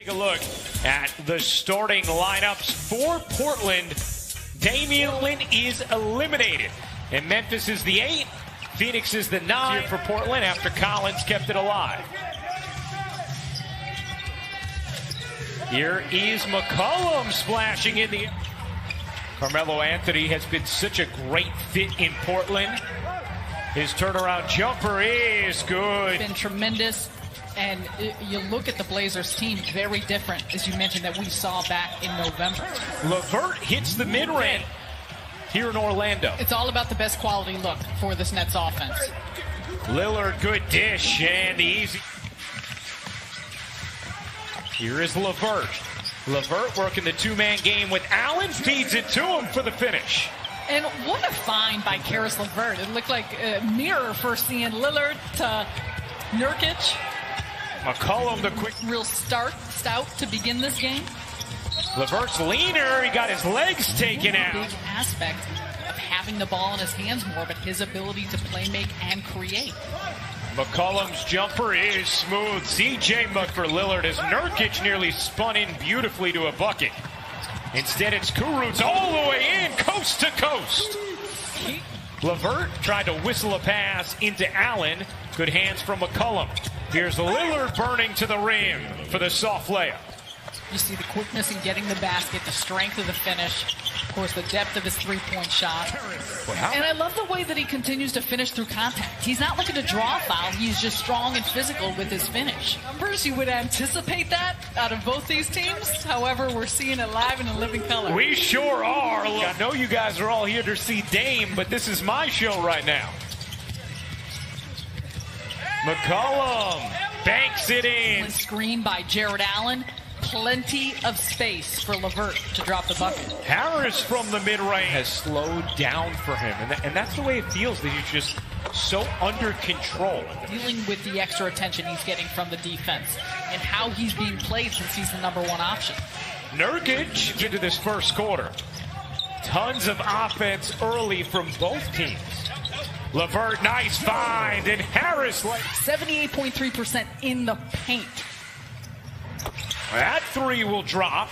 Take a look at the starting lineups for Portland. Damian Lillard is eliminated, and Memphis is the 8. Phoenix is the 9 for Portland after Collins kept it alive. Here is McCollum splashing in the... Carmelo Anthony has been such a great fit in Portland. His turnaround jumper is good. Been tremendous. And you look at the Blazers team, very different, as you mentioned, that we saw back in November. LeVert hits the mid-range here in Orlando. It's all about the best quality look for this Nets offense. Lillard, good dish, and the easy. Here is LeVert. LeVert working the two-man game with Allen, feeds it to him for the finish. And what a find by Caris LeVert. It looked like a mirror first seeing Lillard to Nurkic. McCollum, the quick... Real stout to begin this game. LeVert's leaner. He got his legs taken out. Big aspect of having the ball in his hands more, but his ability to play make and create. McCollum's jumper is smooth. CJ Muck for Lillard as Nurkic nearly spun in beautifully to a bucket. Instead, it's Kurucs all the way in, coast to coast. LeVert tried to whistle a pass into Allen. Good hands from McCollum. Here's Lillard burning to the rim for the soft layup. You see the quickness in getting the basket, the strength of the finish, of course, the depth of his three-point shot. And I love the way that he continues to finish through contact. He's not looking to draw a foul. He's just strong and physical with his finish. Numbers, you would anticipate that out of both these teams. However, we're seeing it live and in living color. We sure are. I know you guys are all here to see Dame, but this is my show right now. McCollum banks it in. Screen by Jarrett Allen. Plenty of space for LeVert to drop the bucket. Harris from the mid-range has slowed down for him, and that's the way it feels, that he's just so under control. Dealing with the extra attention he's getting from the defense and how he's being played since he's the #1 option. Nurkic into this first quarter. Tons of offense early from both teams. LeVert, nice find, and Harris... 78.3% in the paint. That three will drop.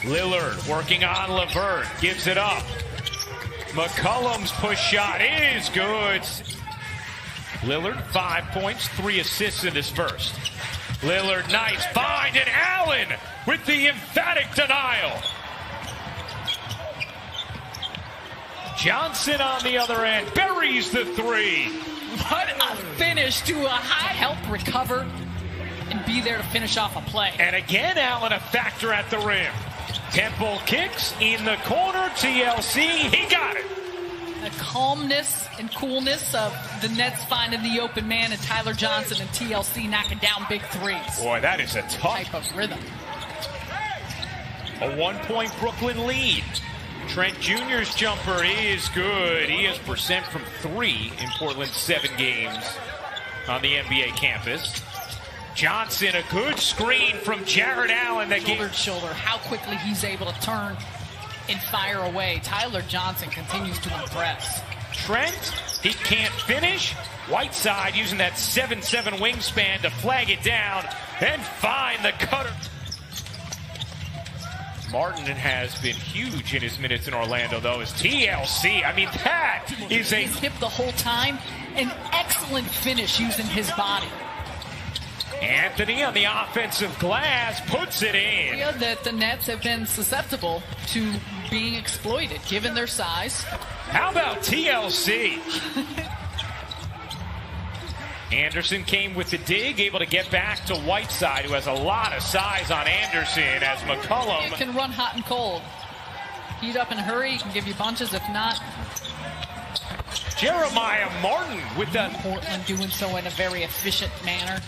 Lillard working on LeVert, gives it up. McCollum's push shot is good. Lillard, 5 points, 3 assists in this first. Lillard, nice find, and Allen with the emphatic denial. Johnson on the other end, buries the three. What a finish to a high. Help recover and be there to finish off a play. And again, Allen a factor at the rim. Temple kicks in the corner, TLC, he got it. The calmness and coolness of the Nets finding the open man and Tyler Johnson and TLC knocking down big threes. Boy, that is a tough type of rhythm. A 1-point Brooklyn lead. Trent Jr.'s jumper is good. He has percent from 3 in Portland's 7 games on the NBA campus. Johnson, a good screen from Jarrett Allen. That shoulder, how quickly he's able to turn and fire away. Tyler Johnson continues to impress. Trent, he can't finish. Whiteside using that 7'7" wingspan to flag it down and find the cutter. Martin has been huge in his minutes in Orlando, though, as TLC. I mean, that is a... He's hip the whole time. An excellent finish using his body. Anthony on the offensive glass puts it in. That the Nets have been susceptible to being exploited, given their size. How about TLC? Anderson came with the dig, able to get back to Whiteside, who has a lot of size on Anderson, as McCollum... He can run hot and cold. Heat up and hurry, he can give you bunches, if not... Jeremiah Martin with the... Portland doing so in a very efficient manner.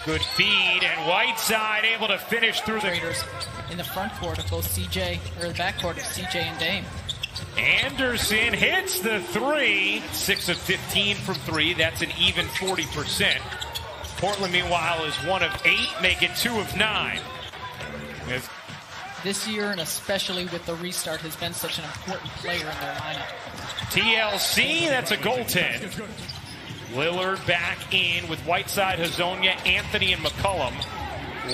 Good feed, and Whiteside able to finish through the... Raiders in the front court of both CJ, or the back court of CJ and Dame. Anderson hits the 3. 6 of 15 from 3. That's an even 40%. Portland, meanwhile, is 1 of 8, making 2 of 9. This year, and especially with the restart, has been such an important player in their lineup. TLC, that's a goaltend. Lillard back in with Whiteside, Hezonja, Anthony, and McCollum.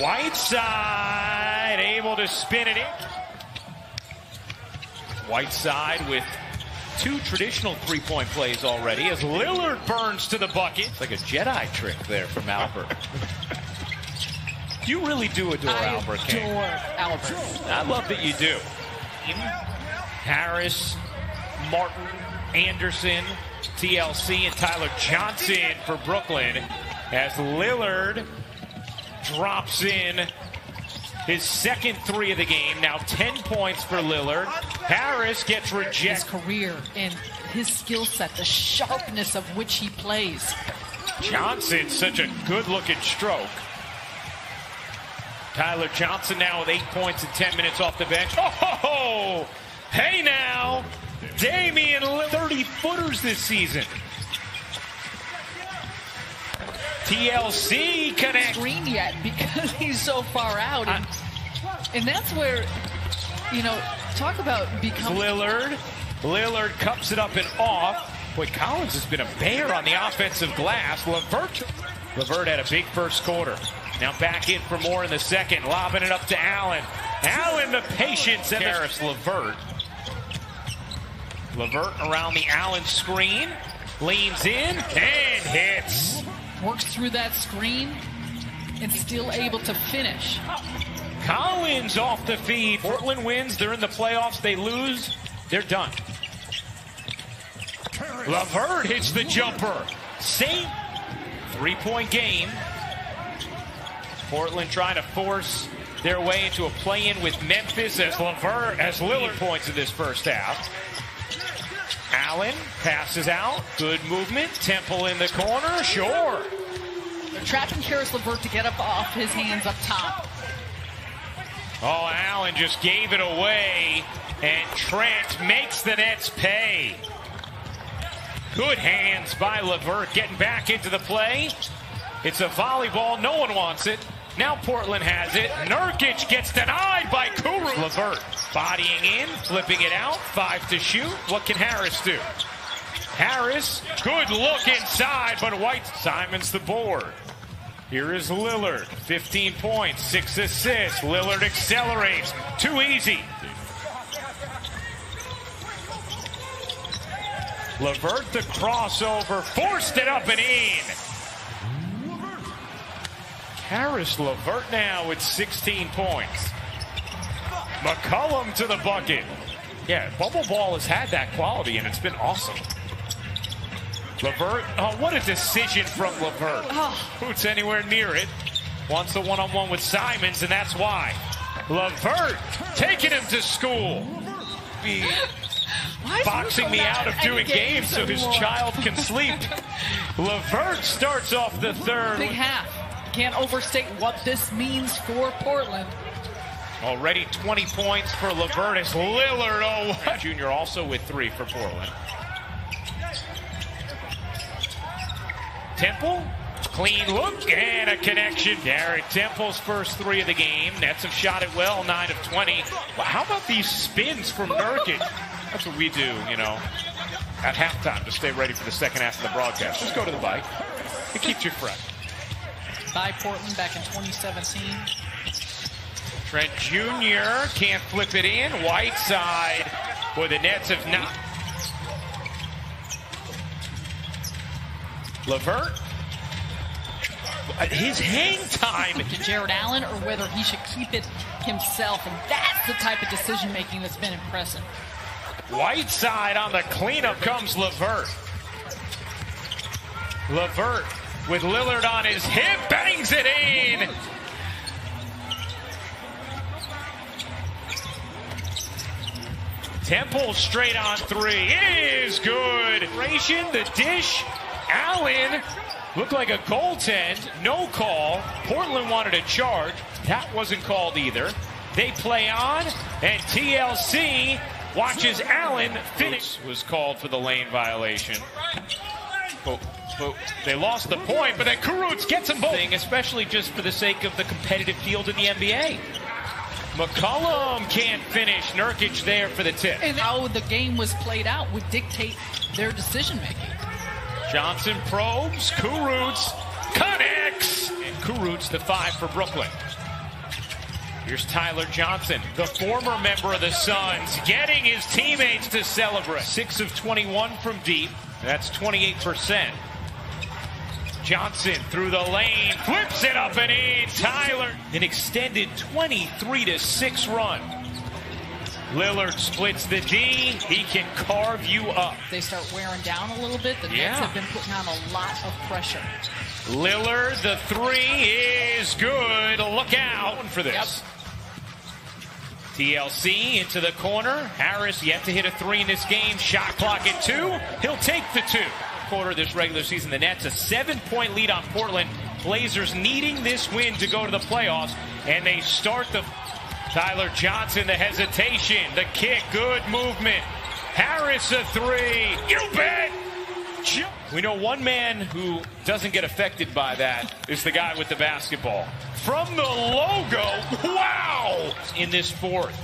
Whiteside able to spin it in. Whiteside with 2 traditional three-point plays already as Lillard burns to the bucket. It's like a Jedi trick there from Albert. You really do adore Albert King. I adore Albert. I love that you do. Harris, Martin, Anderson, TLC, and Tyler Johnson for Brooklyn as Lillard drops in his second 3 of the game. Now 10 points for Lillard. Harris gets rejected. His career and his skill set, the sharpness of which he plays. Johnson, such a good-looking stroke. Tyler Johnson now with 8 points and 10 minutes off the bench. Oh, hey now, Damian Lillard, 30-footers this season. TLC connects. Screen yet because he's so far out. And that's where, you know, talk about becoming. Lillard cups it up and off. Boy, Collins has been a bear on the offensive glass. LeVert had a big first quarter. Now back in for more in the second. Lobbing it up to Allen. Allen, the patience. Harris, LeVert. LeVert around the Allen screen. Leans in and hits. Works through that screen and still able to finish. Collins off the feed. Portland wins. They're in the playoffs. They lose. They're done. LeVert hits the jumper. Same 3-point game. Portland trying to force their way into a play-in with Memphis as Lillard points in this first half. Allen passes out. Good movement. Temple in the corner. Sure. They're trapping Caris LeVert to get up off his hands up top. Oh, Allen just gave it away. And Trent makes the Nets pay. Good hands by LeVert getting back into the play. It's a volleyball. No one wants it. Now Portland has it. Nurkic gets denied by Kurucs. LeVert bodying in, flipping it out. 5 to shoot. What can Harris do? Harris, good look inside, but White. Simons the board. Here is Lillard. 15 points, 6 assists. Lillard accelerates. Too easy. LeVert the crossover. Forced it up and in. Caris LeVert now with 16 points. McCollum to the bucket. Yeah, bubble ball has had that quality, and it's been awesome. LeVert, oh, what a decision from LeVert. Who's anywhere near it. Wants the one-on-one with Simons, and that's why. LeVert taking him to school. Boxing me out of doing games so his child can sleep. LeVert starts off the third. Big half. Can't overstate what this means for Portland. Already 20 points for LeVert as Lillard. Oh, Jr. also with 3 for Portland. Temple, clean look and a connection. Garrett Temple's first 3 of the game. Nets have shot it well, 9 of 20. Well, how about these spins from Nurkic? That's what we do, you know, at halftime to stay ready for the second half of the broadcast. Just go to the bike. It keeps you fresh. By Portland back in 2017. Trent Jr. can't flip it in. Whiteside. Boy, the Nets have not. LeVert. His hang time. To Jared Allen, or whether he should keep it himself. And that's the type of decision-making that's been impressive. Whiteside on the cleanup comes LeVert. LeVert with Lillard on his hip, bangs it in. Temple straight on 3. It is good. The dish. Allen looked like a goaltend. No call. Portland wanted a charge. That wasn't called either. They play on, and TLC watches Allen finish. Was called for the lane violation. They lost the point, but then Kurucs gets them both. Especially just for the sake of the competitive field in the NBA. McCollum can't finish. Nurkic there for the tip. And how the game was played out would dictate their decision-making. Johnson probes, Kurucs connects, and Kurucs the 5 for Brooklyn. Here's Tyler Johnson, the former member of the Suns, getting his teammates to celebrate. 6 of 21 from deep, that's 28%. Johnson through the lane, flips it up and in. Tyler, an extended 23-6 run. Lillard splits the D. He can carve you up. They start wearing down a little bit. The Nets have been putting on a lot of pressure. Lillard, the 3 is good. Look out for this. TLC into the corner. Harris yet to hit a 3 in this game. Shot clock at 2. He'll take the 2. Quarter of this regular season, the Nets a 7-point lead on Portland. Blazers needing this win to go to the playoffs, and they start the... Tyler Johnson, the hesitation, the kick, good movement. Harris a 3, you bet! We know one man who doesn't get affected by that is the guy with the basketball. From the logo, wow! In this fourth,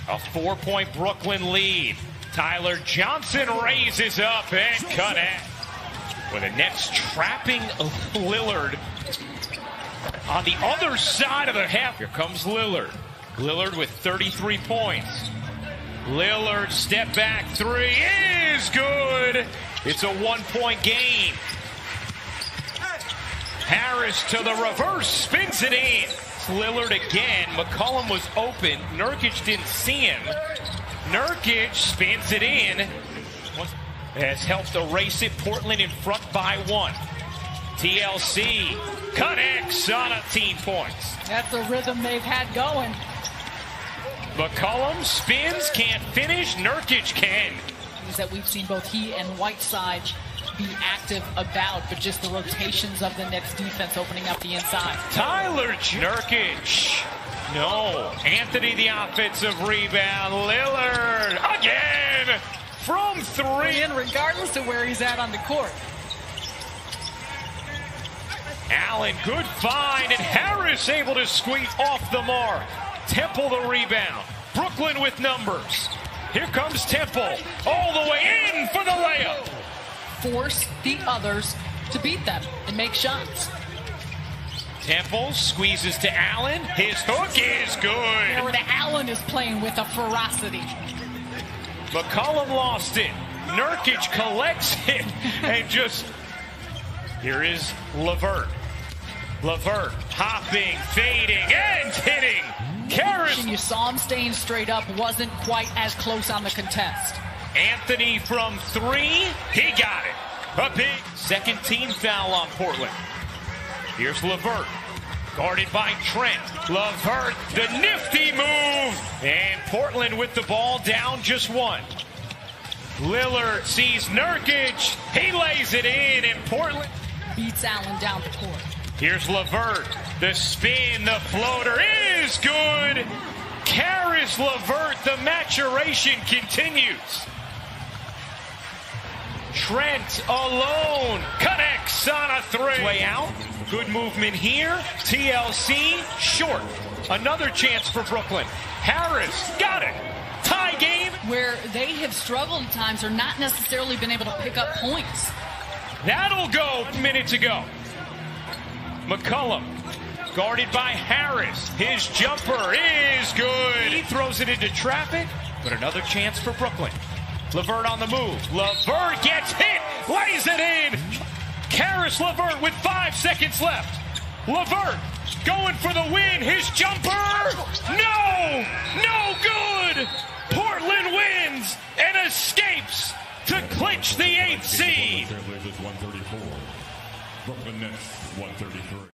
a 4-point Brooklyn lead. Tyler Johnson raises up and connects. With the Nets trapping Lillard on the other side of the half. Here comes Lillard. Lillard with 33 points. Lillard step back 3 is good. It's a 1-point game. Harris to the reverse, spins it in. Lillard again. McCollum was open. Nurkic didn't see him. Nurkic spins it in. Has helped erase it. Portland in front by 1. TLC connects on 18 points. That's the rhythm they've had going. McCollum spins, can't finish. Nurkic can. Is that we've seen both he and Whiteside be active about, but just the rotations of the Nets defense opening up the inside. Tyler Nurkic. No. Anthony the offensive rebound. Lillard again from 3. And regardless of where he's at on the court. Allen, good find, and Harris able to squeeze off the mark. Temple the rebound. Brooklyn with numbers. Here comes Temple, all the way in for the layup. Force the others to beat them and make shots. Temple squeezes to Allen. His hook is good. Where Allen is playing with a ferocity. McCollum lost it. Nurkic collects it and just... Here is LeVert. LeVert hopping, fading, and hitting. Karras. You saw him staying straight up, wasn't quite as close on the contest. Anthony from 3, he got it. A big second team foul on Portland. Here's LeVert, guarded by Trent. LeVert, the nifty move. And Portland with the ball down just 1. Lillard sees Nurkic, he lays it in, and Portland beats Allen down the court. Here's LeVert, the spin, the floater is good. Caris LeVert, the maturation continues. Trent alone connects on a 3. Way out, good movement here. TLC, short. Another chance for Brooklyn. Harris, got it. Tie game. Where they have struggled at times or not necessarily been able to pick up points. That'll go. Minutes ago. McCollum, guarded by Harris. His jumper is good. He throws it into traffic, but another chance for Brooklyn. LeVert on the move. LeVert gets hit, lays it in. Caris LeVert with 5 seconds left. LeVert going for the win. His jumper, no good. Portland wins and escapes to clinch the 8th seed. Brooklyn Nets 133.